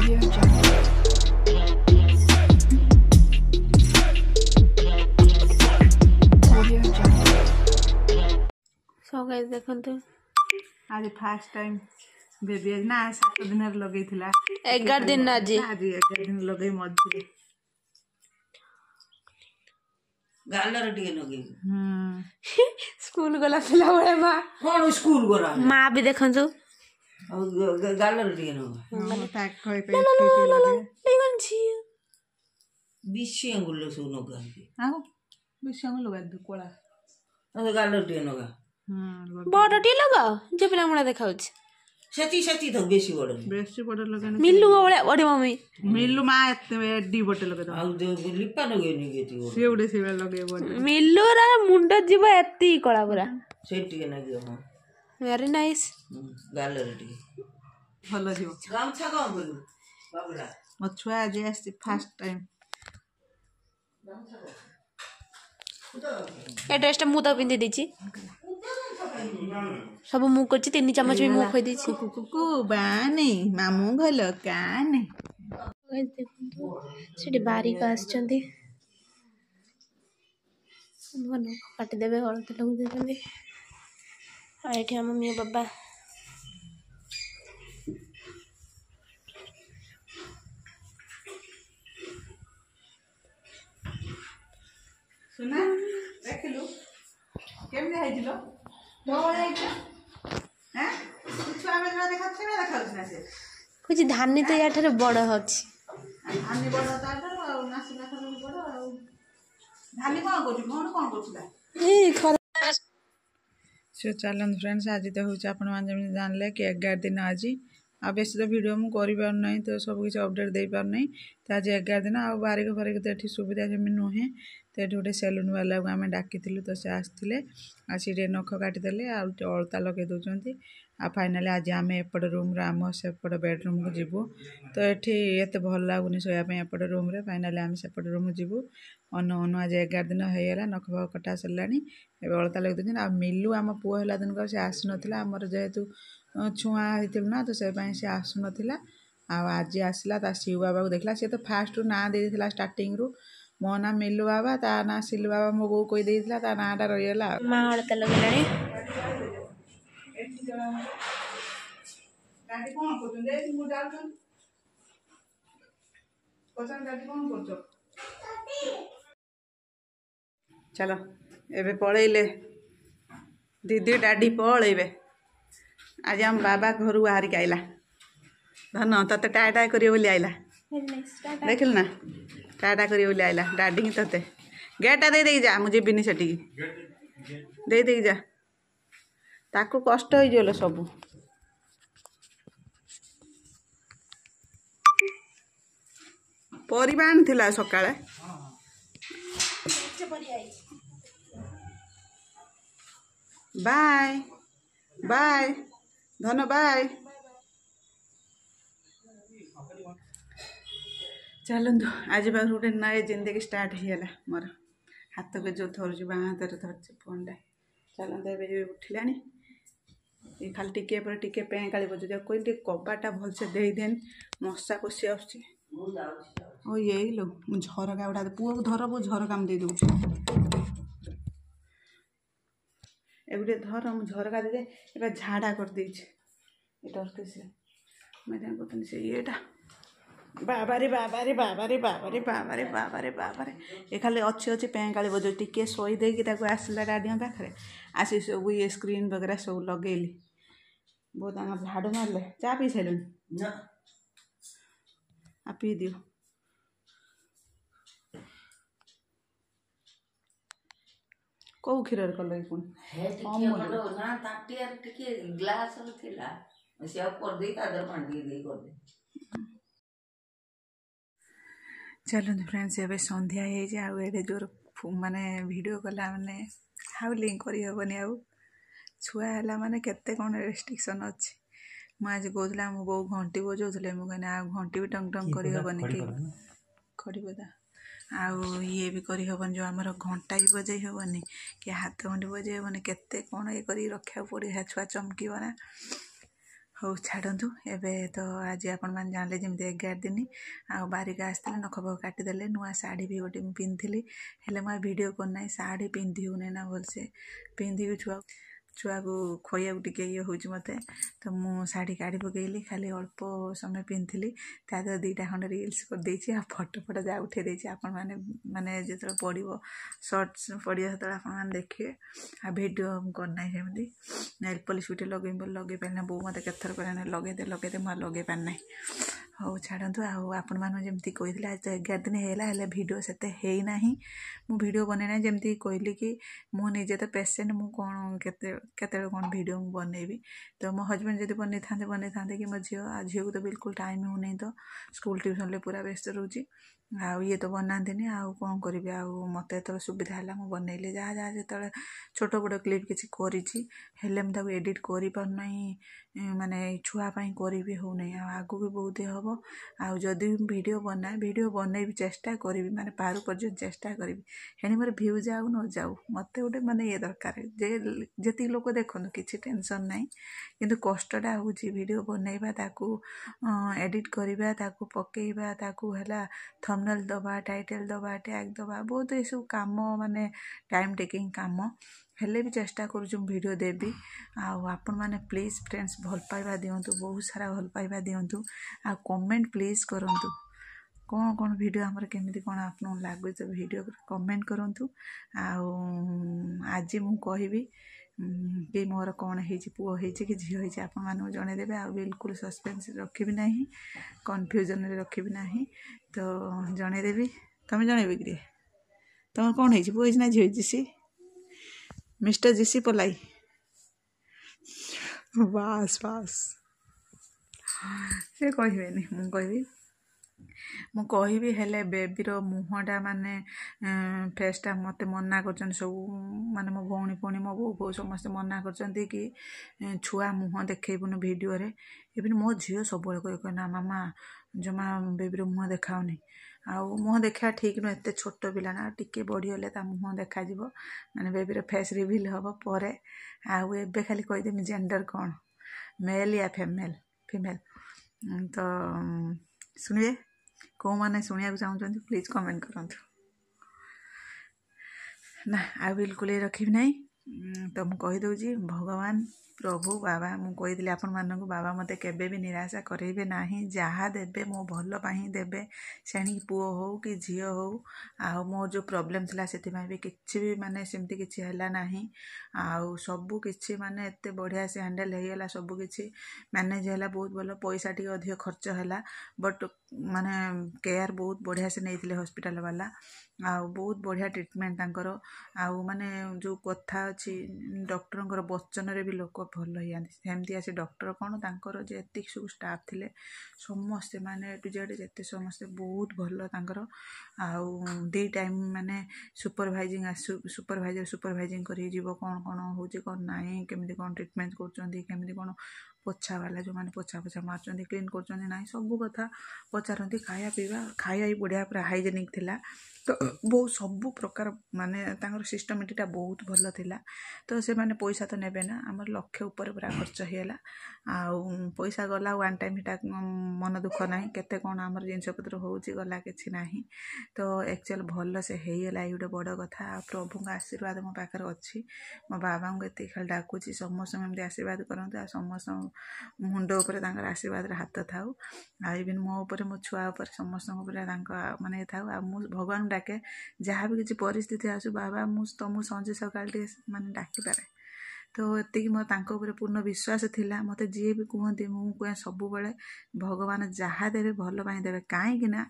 So guys देखंतु आज first time baby ना 7 दिन लगे 11 दिन आज 11 दिन लगे मझे गालर टिके लगे स्कूल गला पिला बळे मां कोन स्कूल गरा मां भी देखंतु गालर टिके न ताक खय पे टिके लगे लेगन छी बिशी अंगुल सुनो गंदी हां बिशंग लगा दु कोला अरे गालर टिके नगा बड़ टी लगा जे पिला मुडा देखाउछ सती तो बेसी बड़ लगे मिल्लू बळे बड़ी मम्मी मिल्लू मा एडी बटे लगे आ लिपा लगे नि गेती सेउडे सेवा लगे बटे मिल्लू रा मुंड जीव एत्ती कळा पूरा सेटी नगे हां वेरी नाइस गालर टिके भलो जीव गामछा गाम बोलू बाबूला मछुआ जे आसी फर्स्ट टाइम ए ड्रेस मु तो पिंदी दीची सब मु करछि 3 चम्मच भी मु खोइ दीची कुकु बानी मामू घल काने सेठी बारी का आछंती मन काट देबे हळद लगु देबे आ एठी हम मम्मी बाबा सुना देखलु केमने आइजिलो डोळे आइजिलो हैं छुआ में ना देखा छे ना देखा से कुछ धानी तो याठारे बड़ होछि धानी बड़ ताटर आ नासिला थारे बड़ आ धानी कोन करछि कोन करछिला ए खरा सो चलन फ्रेंड्स आज तो होछ अपन मान जेमि जानले कि 11 दिन आज आ बेसी तो वीडियो मु करि पार नै तो सब किछ अपडेट दे पार नै त आज 11 दिन आ बारिक तो एठी सुविधा जेमि नहे तो एठी गोटे सैलून वाला को आमे डाकिथिलु तो से आस्थिले आ सिरे नख काटि देले आ अलता लगे दोचंती आ फाइनली आज आमे एपड रूम रे आम सेपड बेडरूम को जीवु तो एठी एते भल लागुनी सोया पे एपड रूम रे फाइनली आमे सेपड रूम जीवु अनु आज 11 दिन हेयला नख कटा सरलानी एबे अलता लगे दोचन आ मिलु आम पुओ हला दिन को से आसी नथिला हमर जेहेतु छुआ हेतिल ना तो से से आसु नथिला आ आज आसला ता शिव बाबा को देखला से तो फास्ट ना दे दिला स्टार्टिंग रु मो ना मिलु बाबा ता ना शिव बाबा मो बो कोइ देइतला ता नाटा रहियला मां हड़ता लगलानी गाडी कोन करछन दे मु डालछन कोसन गाडी कोन करछो चलो एबे पळेइले दीदी डाडी पळेइबे आज हम बाबा घर बाहर के आइला धन तते टाटा करियो बोली आइला देखल ना टाटा करियो बोली आइला डाडी ही तते गेटा दे दे जा मुझे बिनी सेठी दे दे जा ताको कष्ट होई जोलो सब परिवान थिला सकाळे बाय बाय धन बाय चलतु आज बार गोटे नए जिंदगी स्टार्ट होगा मोर हाथ के जो थरुची बाँ हाथ धरचे फोन टा चलते उठिला ये खाली टिके पर टिके पें काली बजे कोई कबाटा भलसे दे देन मशा कषि आसुची ओ ये लो झरका उठा पुओ को धर वो झरका दे दू एगुटे धर मु झरका दे ए झाड़ा कर देछ एटा से मैं जान कहतनी से येटा बाबारे बाबारे बाबारे बाबारे बाबारे बाबारे बाबारे ये खाली अच्छी अच्छी पें काली बजे टिके सोई दे कि ताको आसला डाडिया पाखरे आसी सब ये स्क्रीन वगैरह सब लगेली बहुत आम झाड़ू मारले चा पी सारे ना आ पी दियो को खीर कल ना ताटिया टिके ग्लास थिला से कर दे तादर पानी दे कर दे चलो फ्रेंड्स ए संध्या हो जोर माने वीडियो कला माने हाउलिंग करी हेबनी आउ छुआ है माने केते कौन रेस्ट्रिक्शन अच्छी मुझे कहला मो बो घंटी बजाऊे मुझे आ घंटी भी टंग टंग कर हेबनी कि खड़बदा आउ ये भी करी हेबनी जो आमर घंटा भी बजे हेबनी कि हाथ घंटी बजे हेबनी केते कौन ये कर रखा पड़े छुआ चमकीब ना ହଉ ଛାଡ଼ନ୍ତୁ। ଏବେ ତ ଆଜି ଆପଣମାନେ ଜାଣିଲେ ଯେମିତି 11 ଦିନ ଆଉ ବାରିକ ଆସିଥିଲେ ନଖ ଫଖ କାଟିଦେଲେ। ନୂଆ ଶାଢ଼ୀ ବି ଗୋଟେ ମୁଁ ପିନ୍ଧିଥିଲି, ହେଲେ ମୁଁ ଭିଡ଼ିଓ କରିନାହିଁ। ଶାଢ଼ୀ ପିନ୍ଧି ହେଉନାହିଁ ନା ଭଲସେ, ପିନ୍ଧିବି ଛୁଆକୁ ଖୋଇବାକୁ ଟିକେ ଇଏ ହେଉଛି ମୋତେ, ତ ମୁଁ ଶାଢ଼ୀ କାଢ଼ି ପକେଇଲି। ଖାଲି ଅଳ୍ପ ସମୟ ପିନ୍ଧିଥିଲି, ତା ଦେହରେ 2ଟା ଖଣ୍ଡେ ରିଲ୍ସ କରିଦେଇଛି ଆଉ ଫଟୋ ଯାହା ଉଠେଇ ଦେଇଛି। ଆପଣମାନେ ମାନେ ଯେତେବେଳେ ପଡ଼ିବ ସର୍ଟସ୍ ପଡ଼ିବ ସେତେବେଳେ ଆପଣମାନେ ଦେଖିବେ। ଆଉ ଭିଡ଼ିଓ ମୁଁ କରିନାହିଁ ସେମିତି। ନେଲ୍ ପଲିସ୍ ଗୋଟେ ଲଗେଇବି ବୋଲି ଲଗେଇ ପାରିନା, ବୋଉ ମୋତେ କେତେଥର କହିଲା ଲଗେଇଦେ ମୁଁ ଆଉ ଲଗେଇ ପାରିନାହିଁ। ହଉ ଛାଡ଼ନ୍ତୁ। ଆଉ ଆପଣମାନଙ୍କୁ ଯେମିତି କହିଥିଲି ଆଜି ତ 11 ଦିନ ହେଇଗଲା, ହେଲେ ଭିଡ଼ିଓ ସେତେ ହେଇନାହିଁ। ମୁଁ ଭିଡ଼ିଓ ବନେଇ ନାହିଁ, ଯେମିତି କହିଲି କି ମୁଁ ନିଜେ ତ ପେସେଣ୍ଟ, ମୁଁ କ'ଣ କେତେବେଳେ କ'ଣ ଭିଡ଼ିଓ ମୁଁ ବନେଇବି। ତ ମୋ ହଜବେଣ୍ଡ ଯଦି ବନେଇଥାନ୍ତେ କି ମୋ ଝିଅକୁ ତ ବିଲକୁଲ ଟାଇମ୍ ହେଉନାହିଁ, ତ ସ୍କୁଲ ଟ୍ୟୁସନ୍ରେ ପୁରା ବ୍ୟସ୍ତ ରହୁଛି। ଆଉ ଇଏ ତ ବନାନ୍ତିନି, ଆଉ କ'ଣ କରିବି। ଆଉ ମୋତେ ଯେତେବେଳେ ସୁବିଧା ହେଲା ମୁଁ ବନେଇଲି। ଯାହା ଯେତେବେଳେ ଛୋଟ ବଡ଼ କ୍ଲିପ୍ କିଛି କରିଛି, ହେଲେ ମୁଁ ତାକୁ ଏଡ଼ିଟ୍ କରିପାରୁନାହିଁ। ମାନେ ଛୁଆ ପାଇଁ କରିବି ହେଉନାହିଁ। ଆଉ ଆଗକୁ ବହୁତ ହେବ। ଆଉ ଯଦି ଭିଡ଼ିଓ ବନେଇବି, ଚେଷ୍ଟା କରିବି, ମାନେ ପାରୁ ପର୍ଯ୍ୟନ୍ତ ଚେଷ୍ଟା କରିବି। ହେଣି ମୋର ଭିଉ ଯାଉ ନ ଯାଉ, ମୋତେ ଗୋଟେ ମାନେ ଇଏ ଦରକାର ଯେ ଯେତିକି ଲୋକ ଦେଖନ୍ତୁ, କିଛି ଟେନସନ୍ ନାହିଁ। କିନ୍ତୁ କଷ୍ଟଟା ହେଉଛି ଭିଡ଼ିଓ ବନେଇବା, ତାକୁ ଏଡ଼ିଟ୍ କରିବା, ତାକୁ ପକେଇବା, ତାକୁ ହେଲା ଥମ୍ବନେଲ୍ ଦେବା, ଟାଇଟେଲ୍ ଦେବା, ଟ୍ୟାଗ୍ ଦେବା, ବହୁତ ଏସବୁ କାମ, ମାନେ ଟାଇମ୍ ଟେକିଂ କାମ। ହେଲେ ବି ଚେଷ୍ଟା କରୁଛୁ ମୁଁ ଭିଡ଼ିଓ ଦେବି। ଆଉ ଆପଣମାନେ ପ୍ଲିଜ୍ ଫ୍ରେଣ୍ଡସ୍ ଭଲ ପାଇବା ଦିଅନ୍ତୁ, ବହୁତ ସାରା ଭଲ ପାଇବା ଦିଅନ୍ତୁ। ଆଉ କମେଣ୍ଟ ପ୍ଲିଜ୍ କରନ୍ତୁ, କ'ଣ ଭିଡ଼ିଓ ଆମର କେମିତି କ'ଣ ଆପଣଙ୍କୁ ଲାଗୁଛି, ଭିଡ଼ିଓ କମେଣ୍ଟ କରନ୍ତୁ। ଆଉ ଆଜି ମୁଁ କହିବି କି ମୋର କ'ଣ ହେଇଛି, ପୁଅ ହେଇଛି କି ଝିଅ ହେଇଛି, ଆପଣମାନଙ୍କୁ ଜଣେଇଦେବେ। ଆଉ ବିଲକୁଲ ସସ୍ପେନ୍ସ ରଖିବି ନାହିଁ, କନଫ୍ୟୁଜନରେ ରଖିବି ନାହିଁ, ତ ଜଣେଇଦେବି। ତମେ ଜଣେଇବେ କି? ତମର କ'ଣ ହେଇଛି, ପୁଅ ହେଇଛି ନା ଝିଅ ହେଇଛି? ମିଷ୍ଟର ଜିସି ପଲାଇ, ବାସ୍ ସେ କହିବେନି, ମୁଁ କହିବି। ହେଲେ ବେବିର ମୁହଁଟା, ମାନେ ଫେସ୍ଟା ମୋତେ ମନା କରୁଛନ୍ତି ସବୁ, ମାନେ ମୋ ଭଉଣୀ ମୋ ବୋଉ ସମସ୍ତେ ମନା କରୁଛନ୍ତି କି ଛୁଆ ମୁହଁ ଦେଖେଇବୁନି ଭିଡ଼ିଓରେ। ଇଭିନ୍ ମୋ ଝିଅ ସବୁବେଳେ କହେ ନା ମାମା ଜମା ବେବିର ମୁହଁ ଦେଖାଉନି। ଆଉ ମୁହଁ ଦେଖାଇବା ଠିକ୍ ନୁହେଁ, ଏତେ ଛୋଟ ପିଲା ନା, ଟିକେ ବଢ଼ିଗଲେ ତା ମୁହଁ ଦେଖାଯିବ, ମାନେ ବେବିର ଫେସ୍ ରିଭିଲ୍ ହେବ ପରେ। ଆଉ ଏବେ ଖାଲି କହିଦେମି ଜେଣ୍ଡର କ'ଣ, ମେଲ୍ ୟା ଫିମେଲ୍। ତ ଶୁଣିବେ, କେଉଁମାନେ ଶୁଣିବାକୁ ଚାହୁଁଛନ୍ତି ପ୍ଲିଜ୍ କମେଣ୍ଟ କରନ୍ତୁ। ନା ଆଉ ବିଲକୁଲ ରଖିବି ନାହିଁ। ତ ମୁଁ କହିଦେଉଛି, ଭଗବାନ ପ୍ରଭୁ ବାବା, ମୁଁ କହିଥିଲି ଆପଣମାନଙ୍କୁ, ବାବା ମୋତେ କେବେ ବି ନିରାଶା କରେଇବେ ନାହିଁ। ଯାହା ଦେବେ ମୋ ଭଲ ପାଇଁ ହିଁ ଦେବେ, ସେଣିକି ପୁଅ ହେଉ କି ଝିଅ ହେଉ। ଆଉ ମୋର ଯେଉଁ ପ୍ରୋବ୍ଲେମ୍ ଥିଲା ସେଥିପାଇଁ ବି କିଛି ବି ମାନେ ସେମିତି କିଛି ହେଲା ନାହିଁ। ଆଉ ସବୁ କିଛି ମାନେ ଏତେ ବଢ଼ିଆ ସେ ହ୍ୟାଣ୍ଡେଲ୍ ହେଇଗଲା, ସବୁ କିଛି ମ୍ୟାନେଜ୍ ହେଲା, ବହୁତ ଭଲ। ପଇସା ଟିକେ ଅଧିକ ଖର୍ଚ୍ଚ ହେଲା, ବଟ୍ ମାନେ କେୟାର ବହୁତ ବଢ଼ିଆ ସେ ନେଇଥିଲେ ହସ୍ପିଟାଲ ବାଲା। ଆଉ ବହୁତ ବଢ଼ିଆ ଟ୍ରିଟମେଣ୍ଟ ତାଙ୍କର। ଆଉ ମାନେ ଯେଉଁ କଥା ଅଛି, ଡକ୍ଟରଙ୍କର ବଚନରେ ବି ଲୋକ ଭଲ ହେଇଯାନ୍ତି, ସେମିତି ଆସି ଡକ୍ଟର କ'ଣ, ତାଙ୍କର ଯେ ଏତିକି ସବୁ ଷ୍ଟାଫ୍ ଥିଲେ ସମସ୍ତେ, ମାନେ A to Z ଯେତେ ସମସ୍ତେ ବହୁତ ଭଲ ତାଙ୍କର। ଆଉ 2 ଟାଇମ୍ ମାନେ ସୁପରଭାଇଜିଂ କରିକି ଯିବ, କ'ଣ ହେଉଛି କ'ଣ ନାହିଁ, କେମିତି କ'ଣ ଟ୍ରିଟମେଣ୍ଟ କରୁଛନ୍ତି, କେମିତି କ'ଣ ପୋଛାବାଲା ଯେଉଁମାନେ ପୋଛା ମାରୁଛନ୍ତି, କ୍ଲିନ୍ କରୁଛନ୍ତି ନାହିଁ, ସବୁ କଥା ପଚାରନ୍ତି। ଖାଇବା ବି ବଢ଼ିଆ, ପୁରା ହାଇଜେନିକ୍ ଥିଲା। ତ ବହୁତ ସବୁ ପ୍ରକାର, ମାନେ ତାଙ୍କର ସିଷ୍ଟମେଟିକଟା ବହୁତ ଭଲ ଥିଲା। ତ ସେମାନେ ପଇସା ତ ନେବେ ନା, ଆମର 1 ଲକ୍ଷ ଉପରେ ପୁରା ଖର୍ଚ୍ଚ ହେଇଗଲା। ଆଉ ପଇସା ଗଲା, 1 ଟାଇମ୍ ସେଟା ମନ ଦୁଃଖ ନାହିଁ। କେତେ କ'ଣ ଆମର ଜିନିଷପତ୍ର ହେଉଛି, ଗଲା, କିଛି ନାହିଁ। ତ ଆକ୍ଚୁଆଲି ଭଲ ସେ ହେଇଗଲା, ଏଇ ଗୋଟେ ବଡ଼ କଥା। ଆଉ ପ୍ରଭୁଙ୍କ ଆଶୀର୍ବାଦ ମୋ ପାଖରେ ଅଛି। ମୋ ବାବାଙ୍କୁ ଏତିକି ଖାଲି ଡାକୁଛି, ସମସ୍ତଙ୍କୁ ଏମିତି ଆଶୀର୍ବାଦ କରନ୍ତୁ। ଆଉ ସମସ୍ତଙ୍କ ମୁଣ୍ଡ ଉପରେ ତାଙ୍କର ଆଶୀର୍ବାଦର ହାତ ଥାଉ। ଆଉ ଇଭିନ୍ ମୋ ଉପରେ, ମୋ ଛୁଆ ଉପରେ, ସମସ୍ତଙ୍କ ଉପରେ ତାଙ୍କ ମାନେ ଥାଉ। ଆଉ ମୁଁ ଭଗବାନଙ୍କୁ ଡାକେ, ଯାହା ବି କିଛି ପରିସ୍ଥିତି ଆସୁ, ବାବା ମୁଁ ତମକୁ ସଞ୍ଜ ସକାଳ ଟିକେ ମାନେ ଡାକିପାରେ। ତ ଏତିକି ମୋର ତାଙ୍କ ଉପରେ ପୂର୍ଣ୍ଣ ବିଶ୍ୱାସ ଥିଲା। ମୋତେ ଯିଏ ବି କୁହନ୍ତି, ମୁଁ କୁହେ ସବୁବେଳେ ଭଗବାନ ଯାହା ଦେବେ ଭଲ ପାଇଁ ଦେବେ। କାହିଁକି ନା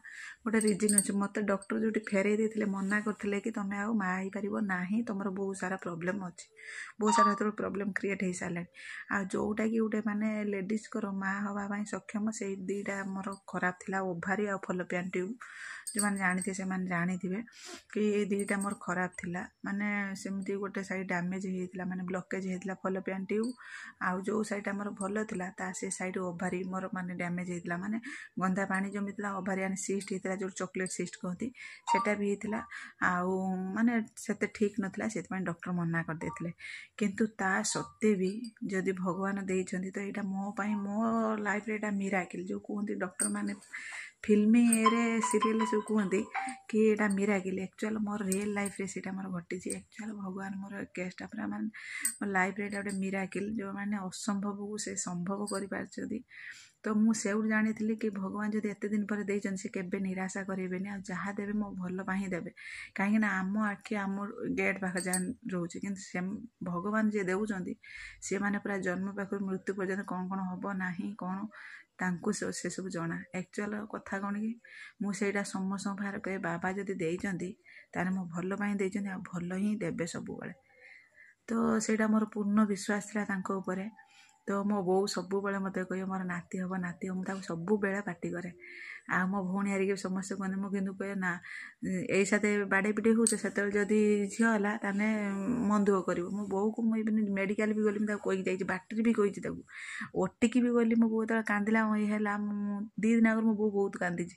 ଗୋଟେ ରିଜିନ୍ ଅଛି। ମୋତେ ଡକ୍ଟର ଯେଉଁଠି ଫେରେଇ ଦେଇଥିଲେ, ମନା କରିଥିଲେ କି ତମେ ଆଉ ମାଆ ହେଇପାରିବ ନାହିଁ, ତମର ବହୁତ ସାରା ପ୍ରୋବ୍ଲେମ୍ ଅଛି, ବହୁତ ସାରା ସେତେବେଳେ ପ୍ରୋବ୍ଲେମ୍ କ୍ରିଏଟ୍ ହେଇସାରିଲାଣି। ଆଉ ଯେଉଁଟାକି ଗୋଟେ ମାନେ ଲେଡ଼ିଜ୍ଙ୍କର ମାଆ ହେବା ପାଇଁ ସକ୍ଷମ, ସେଇ 2ଟା ମୋର ଖରାପ ଥିଲା, ଓଭାରି ଆଉ ଫଲୋପିଆନ୍ ଟ୍ୟୁବ୍। ଯେଉଁମାନେ ଜାଣିଥିବେ ସେମାନେ ଜାଣିଥିବେ କି ଏଇ 2ଟା ମୋର ଖରାପ ଥିଲା। ମାନେ ସେମିତି ଗୋଟେ ସାଇଡ଼୍ ଡ୍ୟାମେଜ୍ ହେଇଯାଇଥିଲା, ମାନେ ବ୍ଲକେଜ୍ होता फलोपियन ट्यूब आउ जो साइड आमर भल था ता से साइड ओभारी मोर माने डैमेज होता माने गंदा पानी जमीला ओभारियान सिस्ट होता जो चॉकलेट सिस्ट कहती सेटा भी होता आउ माने सेते ठीक नथिला से डॉक्टर मना कर देथिले किंतु ता सत्ते भी जदि भगवान देइछंती तो एटा मो पई मो लाइफ रे एटा मिराकिल जो कहते डॉक्टर माने फिल्मी रे सीरियल सब कहते कि एटा miracle actual more real life रे सेटा मोर घटी एक्चुअल भगवान मोर केसटा पूरा मान मोर लाइफ रे एटा गोटे मिराकिल जो माने असंभव को से संभव कर पारछथि तो मु सेउड जानी कि भगवान जदि एते दिन पर देइछन से केबे निराशा करेबेनी आ जहाँ देबे मो भल पाही देबे काहे ना आम आखि आम गेट पाख जा रोचे किंतु से भगवान जे देउछंती से माने पूरा जन्म पाख मृत्यु पर्यंत कौन कौन हबो नाही कौन तांकु से सब जना एक्चुअल कथा कौन कि मुझा समस्त बाहर कहे बाबा जदि देइछंती ताने मो भल पाही देइछंती आ भल ही देबे सब बेले तो सेटा मोर पूर्ण विश्वास था तांको ऊपर तो मो बो सब बेले मत कहे मोर नाती हम मुझे सब बेले पार्टी करे आ मो भौणी हारिके समस्त कहते मुझे कि कहे ना यही साथ बाड़े पिटे हो से जदि झील है ताने मन दुख कर मो बो को मुझे मेडिकल भी गली मुझे कहीकि जाइए बाटर भी कही ओटिकी भी गली मो बो जो कांदिला ये है 2 दिन आगे मो बो बहुत कांदी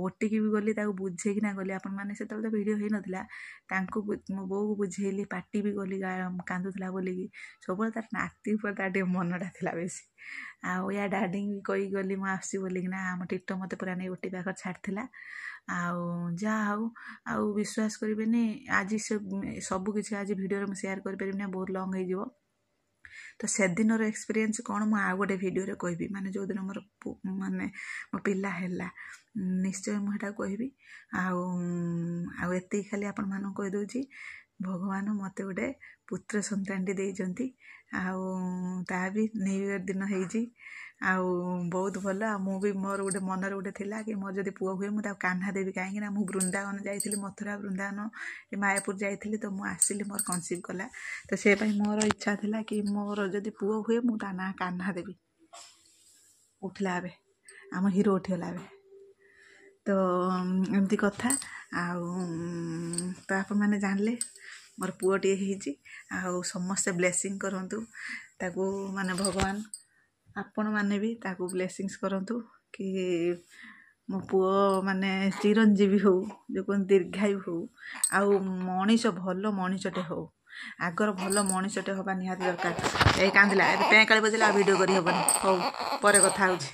ओटिकी भी गली बुझेकिना गली आपण मैंने से तो भिडियो हो नाला मो बो को बुझेली पार्टी भी गली कांदुला बोलिकी सब तार नाती पर तार मनटा था बेसी आउ या डाडी भी कही गली मु आसी बोलिकिना आम टिटो मत पूरा नहीं ओटी पाख छाड़ला आउ जा हाउ आउ विश्वास करें आज सब किसी आज वीडियो में शेयर करें बहुत लंग हो तो से दिन एक्सपीरियंस कौन मु आउ गोटे वीडियो रे कहबी माने जो दिन मोर माने मो पिला हैला निश्चय मुझे कहबी आउ एति खाली आपण मान कह दूची भगवान मत गोटे पुत्र संतानटी देइछंती आउ ता भी न्यू ईयर दिन होइछि आउ बहुत भल मु भी मोर गोटे मनर गोटे थिला कि मोर जदि पुओ हुए मुझे कान्हा देवी कहीं ना मु वृंदावन जाइली मथुरा वृंदावन मायापुर जाइली तो मु आसिली मोर कनसीव कला तो से मोर इच्छा थिला कि मोर जदि पुओ हुए मु ता ना कान्हा देवी उठला बे आम हीरो उठिगला बे तो एमती कथा आउ तो आप मैंने जानले मोर पुओटे होइछि आउ समस्ते ब्लेसिंग करंतु ताकू माने भगवान आपण माने भी ताकू ब्लेसिंग्स करंतु कि मो पुओ माने चिरंजीवी हो जो कोन दीर्घायु हो आउ मनीष भल मनीषटे हो आगर भल मनीषटे हवा निहाती दरकार ए कांदिला ए पे काली बजिला वीडियो करी हबनी हो परे कथा होछि।